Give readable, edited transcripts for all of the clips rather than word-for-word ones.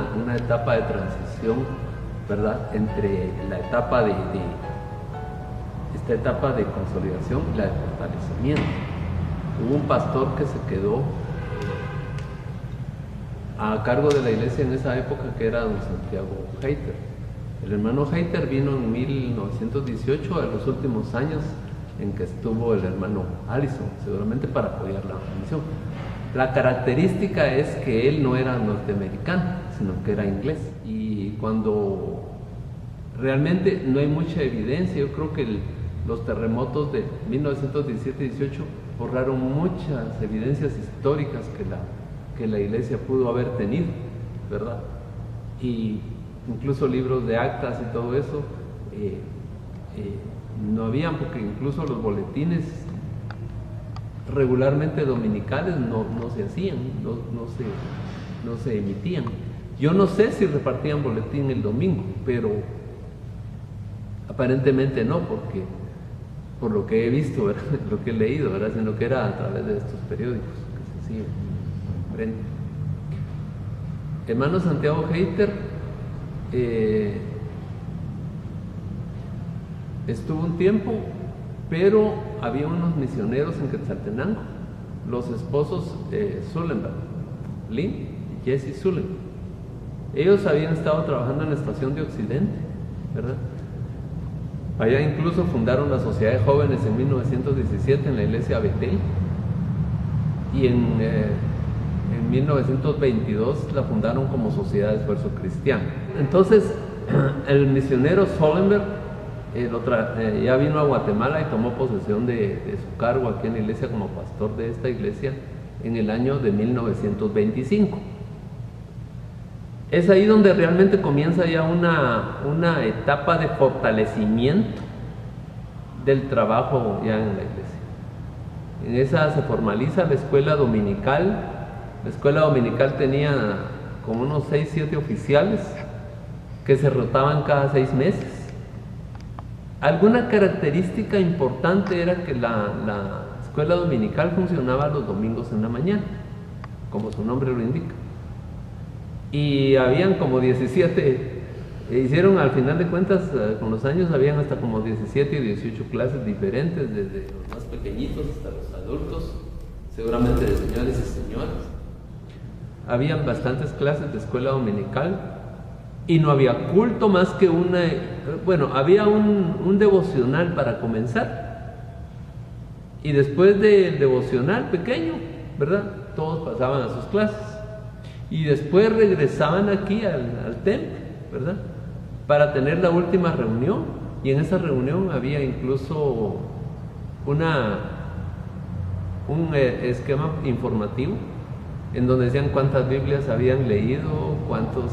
una etapa de transición, ¿verdad?, entre la etapa esta etapa de consolidación y la de fortalecimiento. Hubo un pastor que se quedó a cargo de la iglesia en esa época, que era don Santiago Heiter. El hermano Heiter vino en 1918, a los últimos años en que estuvo el hermano Allison, seguramente para apoyar la misión. La característica es que él no era norteamericano, sino que era inglés. Y cuando realmente no hay mucha evidencia, yo creo que los terremotos de 1917-18 borraron muchas evidencias históricas que la iglesia pudo haber tenido, ¿verdad? Y incluso libros de actas y todo eso no habían, porque incluso los boletines regularmente dominicales no se hacían, no se emitían. Yo no sé si repartían boletín el domingo, pero aparentemente no, porque por lo que he visto, ¿verdad?, lo que he leído, ¿verdad?, sino que era a través de estos periódicos que se hacían. Hermano Santiago Heiter estuvo un tiempo, pero había unos misioneros en Quetzaltenango, los esposos Sullenberg, Lynn y Jesse Sullenberg. Ellos habían estado trabajando en la estación de Occidente, ¿verdad? Allá incluso fundaron la Sociedad de Jóvenes en 1917 en la iglesia Betel, y en 1922 la fundaron como Sociedad de Esfuerzo Cristiano. Entonces, el misionero Sullenberg ya vino a Guatemala y tomó posesión de su cargo aquí en la iglesia como pastor de esta iglesia en el año de 1925. Es ahí donde realmente comienza ya una etapa de fortalecimiento del trabajo ya en la iglesia. En esa se formaliza la escuela dominical. La escuela dominical tenía como unos 6, 7 oficiales que se rotaban cada 6 meses. Alguna característica importante era que la escuela dominical funcionaba los domingos en la mañana, como su nombre lo indica. Y habían como 17, hicieron al final de cuentas, con los años, habían hasta como 17 y 18 clases diferentes, desde los más pequeñitos hasta los adultos, seguramente de señores y señoras. Habían bastantes clases de escuela dominical y no había culto más que había un devocional para comenzar. Y después del devocional pequeño, ¿verdad?, todos pasaban a sus clases. Y después regresaban aquí al templo, ¿verdad?, para tener la última reunión. Y en esa reunión había incluso un esquema informativo en donde decían cuántas Biblias habían leído, cuántos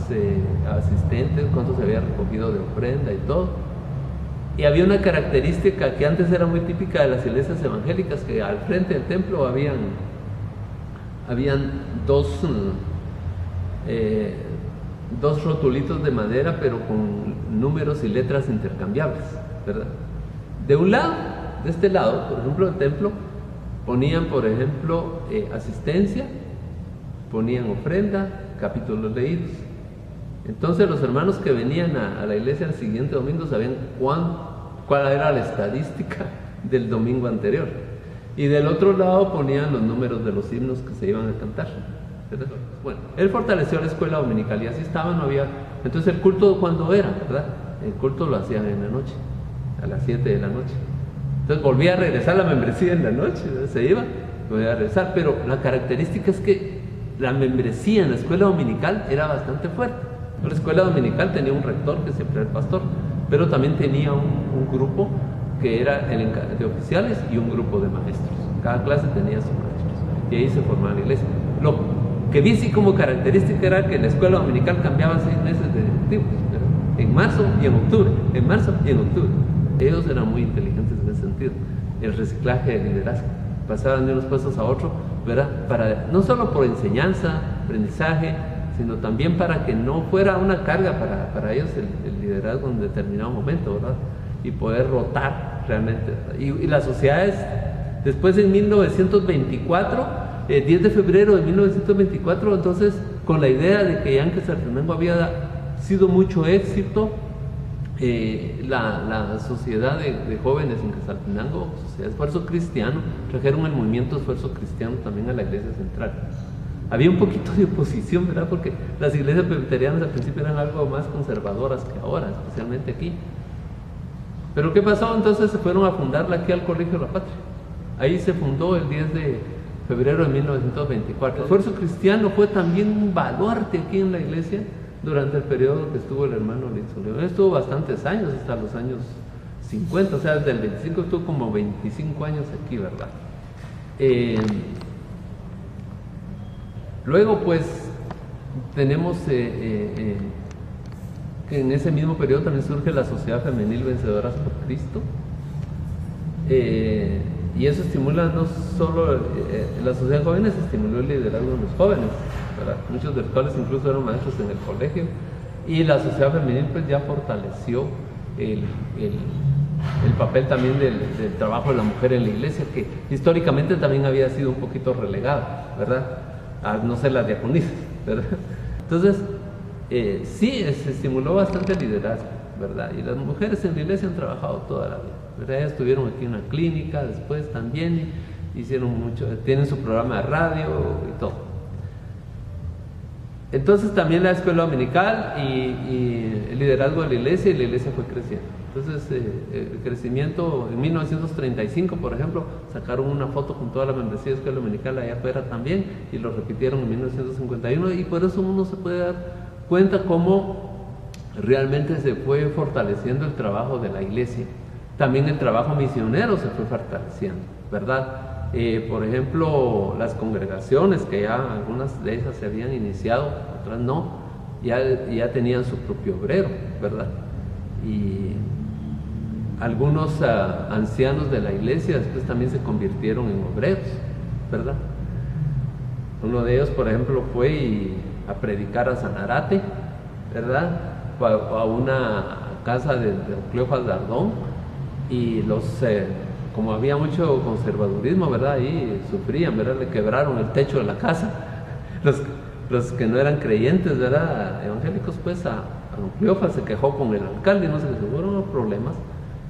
asistentes, cuántos se había recogido de ofrenda y todo. Y había una característica que antes era muy típica de las iglesias evangélicas, que al frente del templo habían dos rotulitos de madera, pero con números y letras intercambiables, ¿verdad? De un lado, de este lado, por ejemplo, del templo, ponían, por ejemplo, asistencia, ponían ofrenda, capítulos leídos. Entonces los hermanos que venían a la iglesia el siguiente domingo sabían cuál era la estadística del domingo anterior. Y del otro lado ponían los números de los himnos que se iban a cantar, ¿verdad? Bueno, él fortaleció la escuela dominical y así estaba, no había. Entonces el culto, ¿cuándo era, verdad? El culto lo hacían en la noche, a las 7 de la noche. Entonces volvía a regresar la membresía en la noche, ¿verdad? Se iba, volvía a regresar, pero la característica es que la membresía en la escuela dominical era bastante fuerte. La escuela dominical tenía un rector, que siempre era el pastor, pero también tenía un grupo que era el de oficiales y un grupo de maestros. Cada clase tenía sus maestros y ahí se formaba la iglesia. Lo que vi sí como característica era que la escuela dominical cambiaba 6 meses de directivos, ¿verdad?, en marzo y en octubre, en marzo y en octubre. Ellos eran muy inteligentes en ese sentido. El reciclaje de liderazgo, pasaban de unos puestos a otro, ¿verdad?, no solo por enseñanza, aprendizaje, sino también para que no fuera una carga para ellos el liderazgo en determinado momento, ¿verdad?, y poder rotar realmente, ¿verdad? Y las sociedades, después en 1924, 10 de febrero de 1924, entonces con la idea de que ya en Quetzaltenango había sido mucho éxito la sociedad de jóvenes en Quetzaltenango, Sociedad de Esfuerzo Cristiano, trajeron el movimiento de Esfuerzo Cristiano también a la iglesia central. Había un poquito de oposición, ¿verdad? Porque las iglesias presbiterianas al principio eran algo más conservadoras que ahora, especialmente aquí. Pero ¿qué pasó? Entonces se fueron a fundarla aquí al Colegio de la Patria. Ahí se fundó el 10 de febrero de 1924. El Esfuerzo Cristiano fue también un baluarte aquí en la iglesia durante el periodo que estuvo el hermano Lixo León. Estuvo bastantes años, hasta los años 50, o sea, desde el 25 estuvo como 25 años aquí, ¿verdad? Luego, pues, tenemos que en ese mismo periodo también surge la Sociedad Femenil Vencedoras por Cristo. Y eso estimula no solo la sociedad de jóvenes, estimuló el liderazgo de los jóvenes, ¿verdad? Muchos de los cuales incluso eran maestros en el colegio, y la sociedad femenil pues ya fortaleció el papel también del trabajo de la mujer en la iglesia, que históricamente también había sido un poquito relegado, ¿verdad? A no ser las diaconisas, ¿verdad? Entonces, sí, se estimuló bastante el liderazgo, ¿verdad? Y las mujeres en la iglesia han trabajado toda la vida, ¿verdad? Ellas estuvieron aquí en una clínica, después también hicieron mucho, tienen su programa de radio y todo. Entonces también la escuela dominical y el liderazgo de la iglesia, y la iglesia fue creciendo. Entonces el crecimiento, en 1935 por ejemplo, sacaron una foto con toda la membresía de escuela dominical allá afuera también, y lo repitieron en 1951, y por eso uno se puede dar cuenta cómo realmente se fue fortaleciendo el trabajo de la iglesia. También el trabajo misionero se fue fortaleciendo, ¿verdad? Por ejemplo, las congregaciones, que ya algunas de esas se habían iniciado, otras no, ya tenían su propio obrero, ¿verdad? Y algunos ancianos de la iglesia después también se convirtieron en obreros, ¿verdad? Uno de ellos, por ejemplo, fue a predicar a Sanarate, ¿verdad? A una casa de Cleofas Dardón, y como había mucho conservadurismo, ¿verdad? Ahí sufrían, ¿verdad? Le quebraron el techo de la casa. Los que no eran creyentes, ¿verdad? Evangélicos, pues a don Cleofas se quejó con el alcalde, no sé, hubo unos problemas.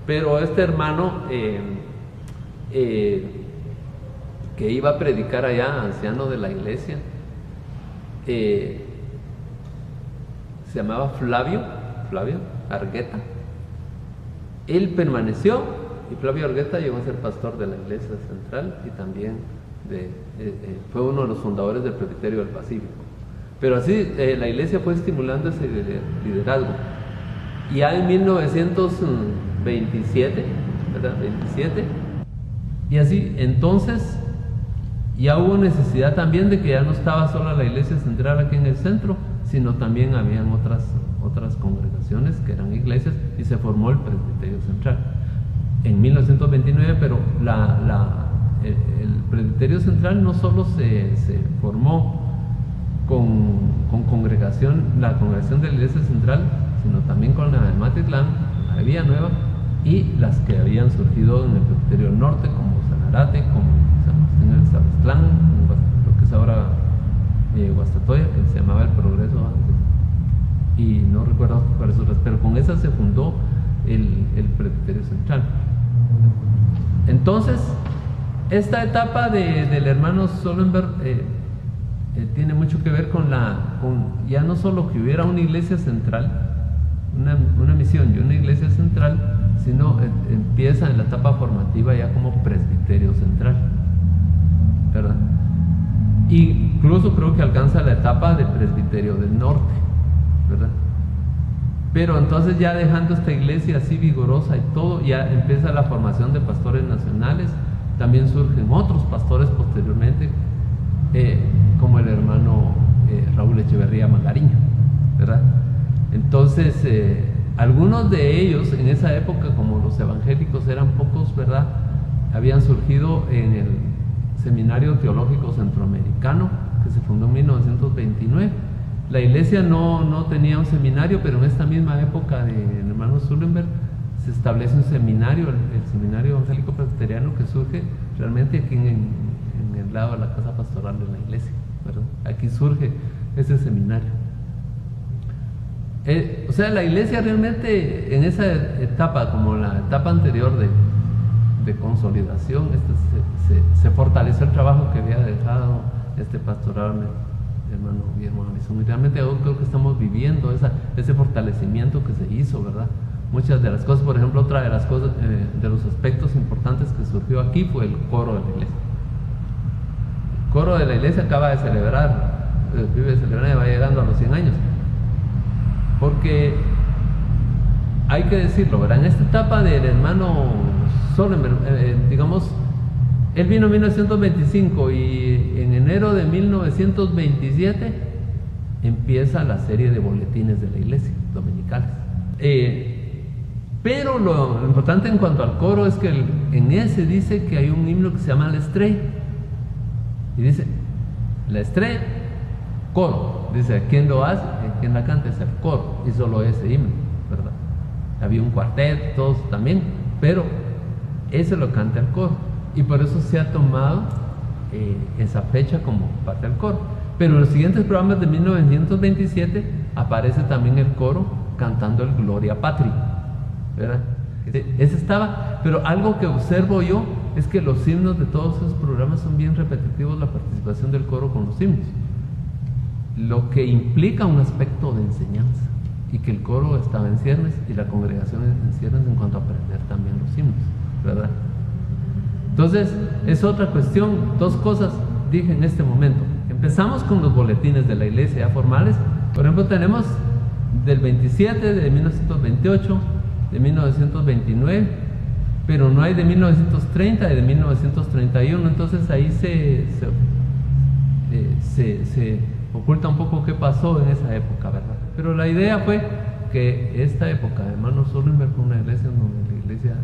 Pero este hermano que iba a predicar allá, anciano de la iglesia, se llamaba Flavio Argueta. Él permaneció, y Flavio Argueta llegó a ser pastor de la iglesia central, y también fue uno de los fundadores del Presbiterio del Pacífico. Pero así la iglesia fue estimulando ese liderazgo. Y ya en 1927, ¿verdad? 27, y así, entonces ya hubo necesidad también de que ya no estaba solo la iglesia central aquí en el centro, sino también habían otras congregaciones que eran iglesias, y se formó el Presbiterio Central en 1929. Pero el Presbiterio Central no solo se formó con la congregación de la iglesia central, sino también con la de Matitlán, la de Villanueva, y las que habían surgido en el Presbiterio Norte, como Sanarate, como San Agustín del Zapotlán, lo que es ahora Guastatoya, que se llamaba El Progreso antes, y no recuerdo cuáles otras, pero con esa se fundó el Presbiterio Central. Entonces, esta etapa del hermano Sollenberg tiene mucho que ver con ya no solo que hubiera una iglesia central, una misión y una iglesia central, sino empieza en la etapa formativa ya como Presbiterio Central, ¿verdad? Incluso creo que alcanza la etapa de Presbiterio del Norte, ¿verdad? Pero entonces, ya dejando esta iglesia así vigorosa y todo, ya empieza la formación de pastores nacionales. También surgen otros pastores posteriormente, como el hermano Raúl Echeverría Magariño, ¿verdad? Entonces, algunos de ellos en esa época, como los evangélicos eran pocos, ¿verdad?, habían surgido en el Seminario Teológico Centroamericano, que se fundó en 1929. La iglesia no tenía un seminario, pero en esta misma época del hermano Sollenberg se establece un seminario, el Seminario Evangélico Presbiteriano, que surge realmente aquí en el lado de la casa pastoral de la iglesia, ¿verdad? Aquí surge ese seminario. O sea, la iglesia realmente en esa etapa, como la etapa anterior de consolidación, se fortaleció el trabajo que había dejado este pastoral, hermano Guillermo Garzón, y realmente yo creo que estamos viviendo ese fortalecimiento que se hizo, ¿verdad? Muchas de las cosas, por ejemplo, otra de las cosas, de los aspectos importantes que surgió aquí fue el coro de la iglesia. El coro de la iglesia acaba de celebrar, vive celebrando y va llegando a los 100 años. Porque hay que decirlo, ¿verdad? En esta etapa del hermano Sollenberg, digamos, él vino en 1925 y en enero de 1927 empieza la serie de boletines de la iglesia, dominicales. Pero lo importante en cuanto al coro es que en ese dice que hay un himno que se llama La Estrella. Y dice, La Estrella, coro. Dice, ¿quién lo hace? ¿Quién la canta? Es el coro. Y solo ese himno, ¿verdad? Había un cuarteto, todos también, pero ese lo canta el coro. Y por eso se ha tomado esa fecha como parte del coro. Pero en los siguientes programas de 1927 aparece también el coro cantando el Gloria Patri, ¿verdad? Ese estaba, pero algo que observo yo es que los himnos de todos esos programas son bien repetitivos, la participación del coro con los himnos, lo que implica un aspecto de enseñanza, y que el coro estaba en ciernes y la congregación en ciernes en cuanto a aprender también los himnos, ¿verdad? Entonces, es otra cuestión. Dos cosas dije en este momento. Empezamos con los boletines de la iglesia ya formales. Por ejemplo, tenemos del 27, de 1928, de 1929, pero no hay de 1930 y de 1931. Entonces ahí se oculta un poco qué pasó en esa época, ¿verdad? Pero la idea fue que esta época de hermano Sollenberg fue una iglesia donde la iglesia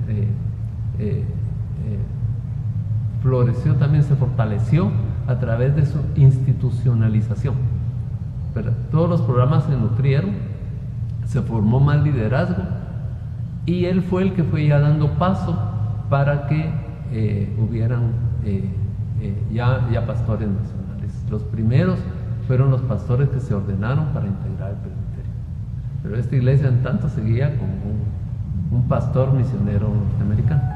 floreció, también se fortaleció a través de su institucionalización, ¿verdad? Todos los programas se nutrieron, se formó más liderazgo y él fue el que fue ya dando paso para que hubieran ya pastores nacionales. Los primeros fueron los pastores que se ordenaron para integrar el presbiterio, pero esta iglesia en tanto seguía con un pastor misionero norteamericano.